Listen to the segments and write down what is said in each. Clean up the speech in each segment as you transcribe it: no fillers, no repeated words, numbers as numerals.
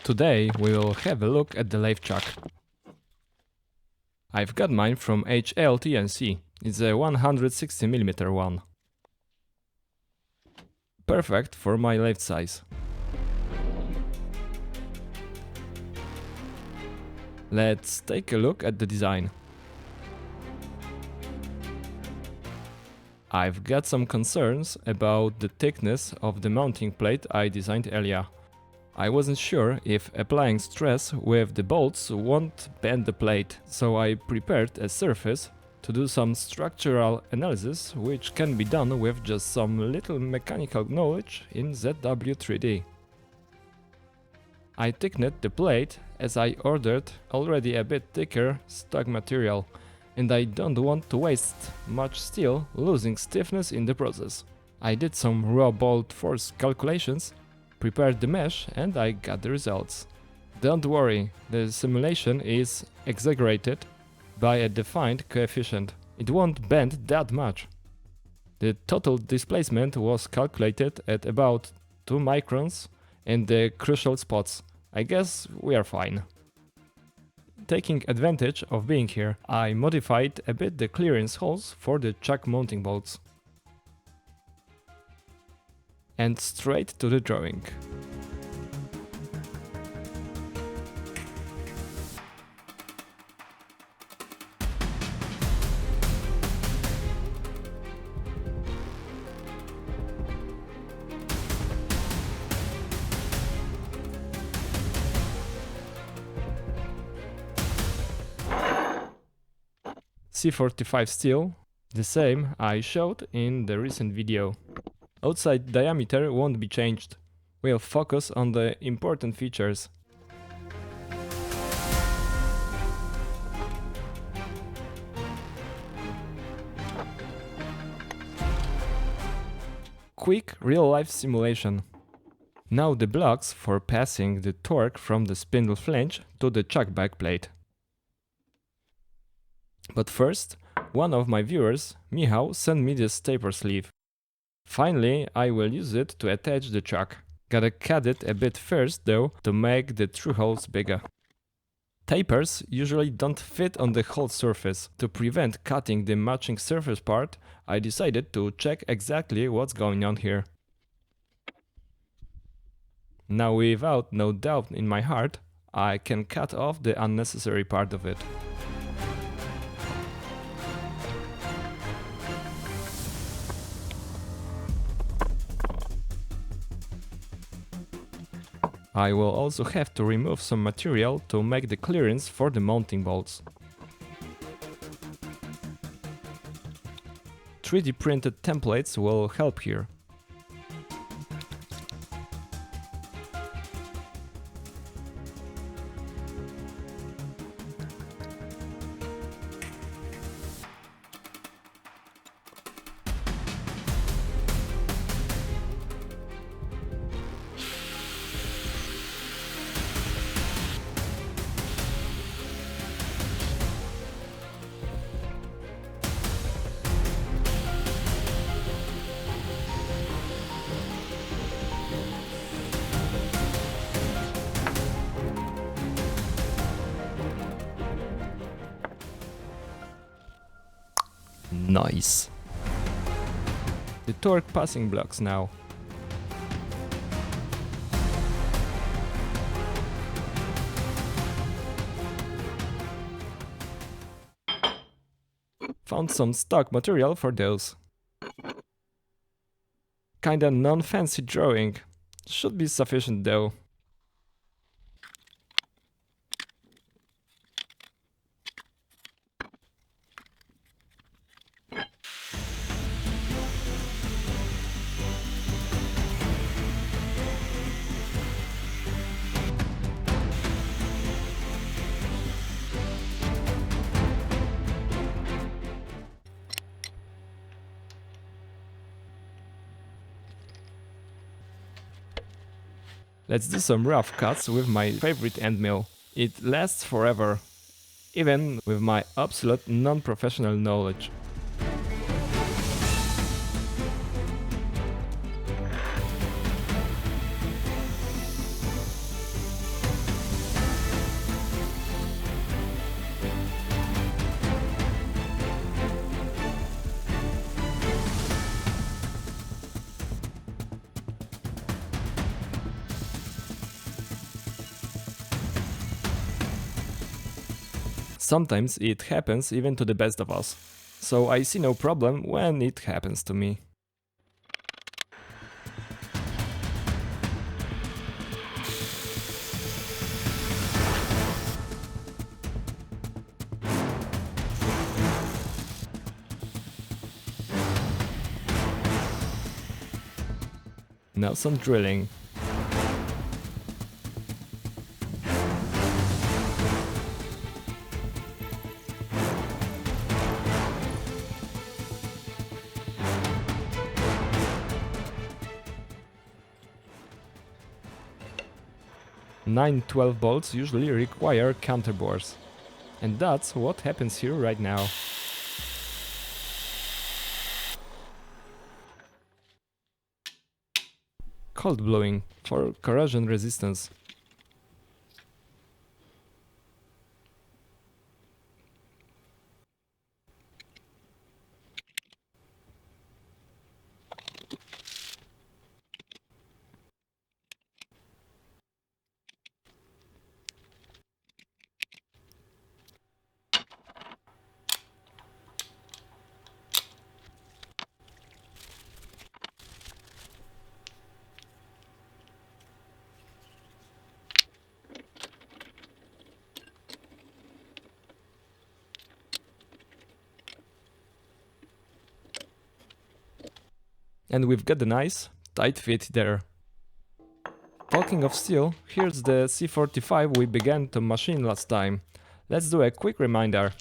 Today we will have a look at the lathe chuck. I've got mine from CNC. It's a 160mm one. Perfect for my lathe size. Let's take a look at the design. I've got some concerns about the thickness of the mounting plate I designed earlier. I wasn't sure if applying stress with the bolts won't bend the plate, so I prepared a surface to do some structural analysis, which can be done with just some little mechanical knowledge in ZW3D. I thickened the plate as I ordered already a bit thicker stock material, and I don't want to waste much steel, losing stiffness in the process. I did some raw bolt force calculations, prepared the mesh, and I got the results. Don't worry, the simulation is exaggerated by a defined coefficient. It won't bend that much. The total displacement was calculated at about 2 microns in the crucial spots. I guess we are fine. Taking advantage of being here, I modified a bit the clearance holes for the chuck mounting bolts. And straight to the drawing. C45 steel, the same I showed in the recent video. Outside diameter won't be changed. We'll focus on the important features. Quick real-life simulation. Now the blocks for passing the torque from the spindle flange to the chuck backplate. But first, one of my viewers, Michał, sent me this taper sleeve. Finally, I will use it to attach the chuck. Gotta cut it a bit first though to make the through holes bigger. Tapers usually don't fit on the whole surface. To prevent cutting the matching surface part, I decided to check exactly what's going on here. Now, without no doubt in my heart, I can cut off the unnecessary part of it. I will also have to remove some material to make the clearance for the mounting bolts. 3D printed templates will help here. Nice. The torque passing blocks now. Found some stock material for those. Kinda non-fancy drawing. Should be sufficient though. Let's do some rough cuts with my favorite end mill. It lasts forever, even with my absolute non-professional knowledge. Sometimes it happens even to the best of us, so I see no problem when it happens to me. Now some drilling. Nine 12 bolts usually require counterbores. And that's what happens here right now. Cold blowing for corrosion resistance. And we've got a nice, tight fit there. Talking of steel, here's the C45 we began to machine last time. Let's do a quick reminder.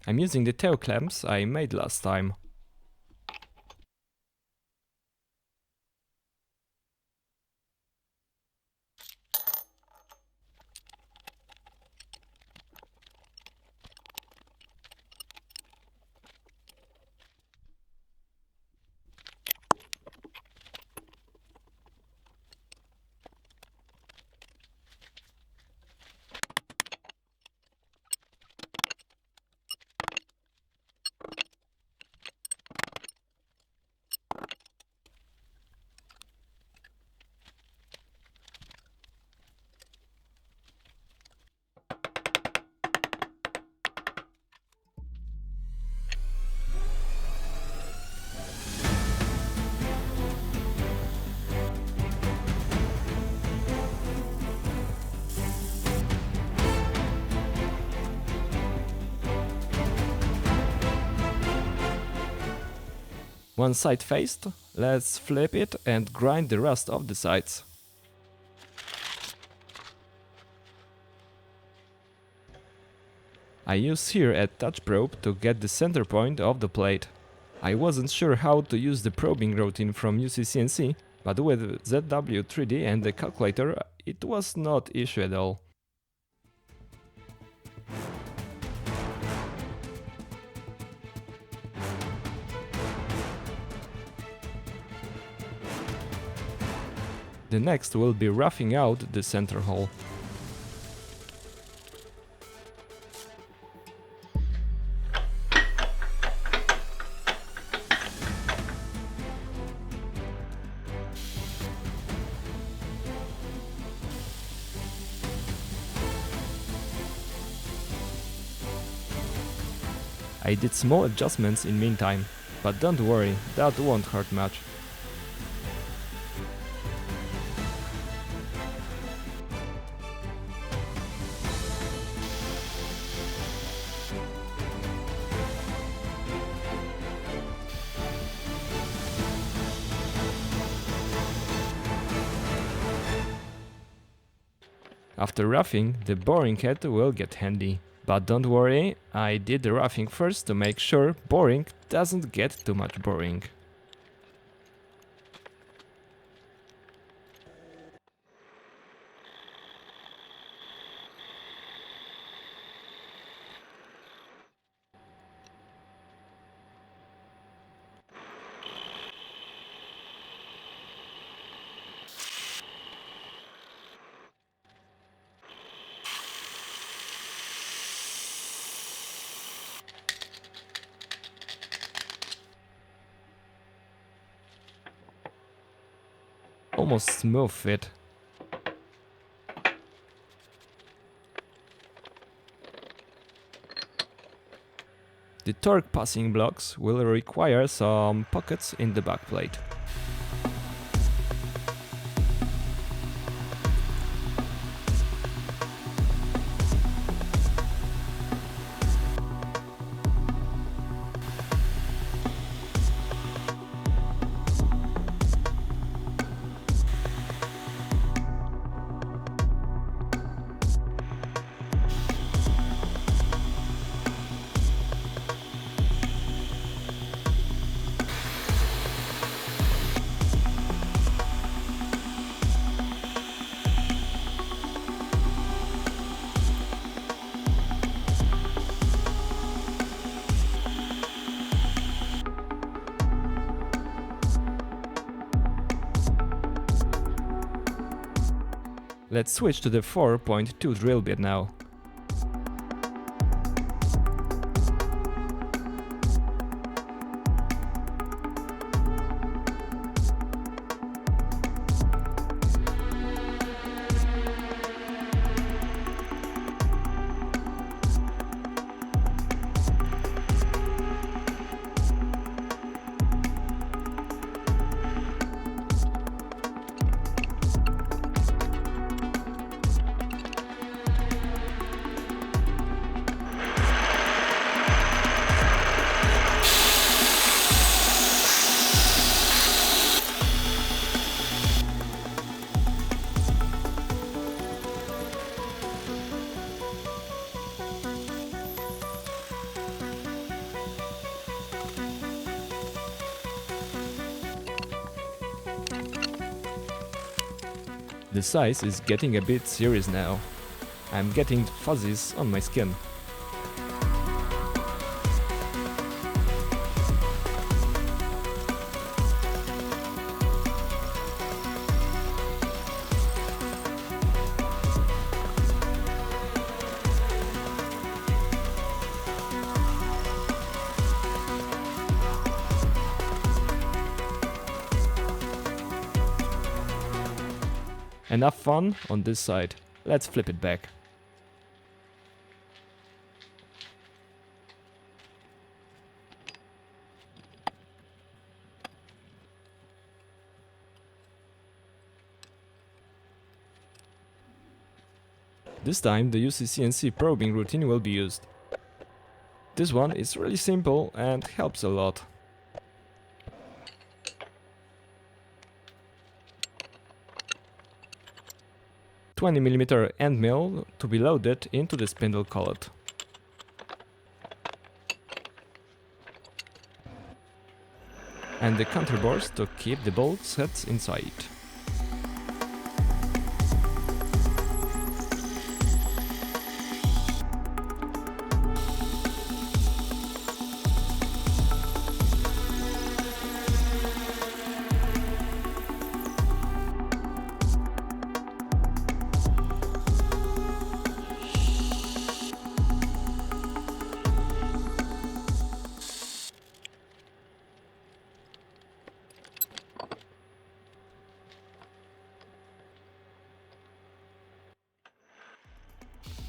I'm using the tail clamps I made last time. One side faced, let's flip it and grind the rest of the sides. I use here a touch probe to get the center point of the plate. I wasn't sure how to use the probing routine from CNC, but with ZW3D and the calculator it was not issue at all. The next will be roughing out the center hole. I did small adjustments in meantime, but don't worry, that won't hurt much. After roughing, the boring head will get handy. But don't worry, I did the roughing first to make sure boring doesn't get too much boring. almost smooth fit. The torque passing blocks will require some pockets in the backplate. Let's switch to the 4.2 drill bit now. The size is getting a bit serious now. I'm getting fuzzies on my skin. Enough fun on this side. Let's flip it back. This time the CNC probing routine will be used. This one is really simple and helps a lot. 20mm end mill to be loaded into the spindle collet. And the counterbores to keep the bolts heads inside.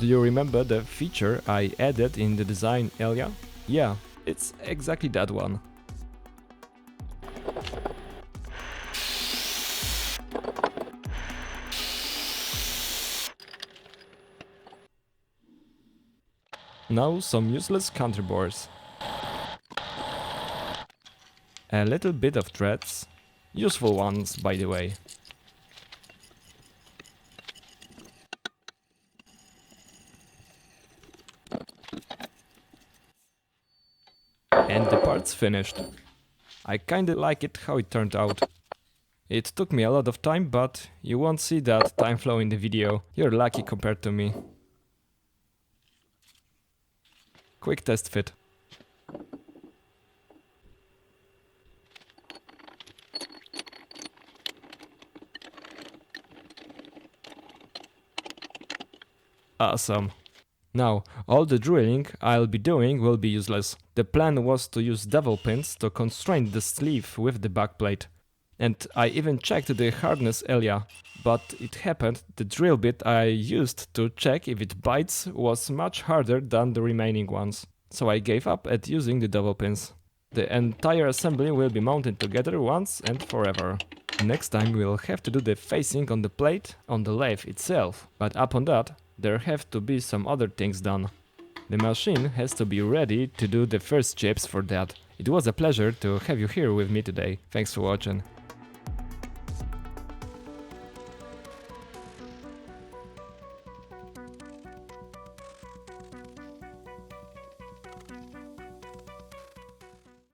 Do you remember the feature I added in the design area? Yeah, it's exactly that one. Now some useless counterbores. A little bit of threads. Useful ones, by the way. And the part's finished. I kinda like it how it turned out. It took me a lot of time, but you won't see that time flow in the video. You're lucky compared to me. Quick test fit. Awesome. Now, all the drilling I'll be doing will be useless. The plan was to use dowel pins to constrain the sleeve with the backplate. And I even checked the hardness area, but it happened the drill bit I used to check if it bites was much harder than the remaining ones, so I gave up at using the double pins. The entire assembly will be mounted together once and forever. Next time we'll have to do the facing on the plate on the lathe itself, but upon that there have to be some other things done. The machine has to be ready to do the first chips for that. It was a pleasure to have you here with me today. Thanks for watching.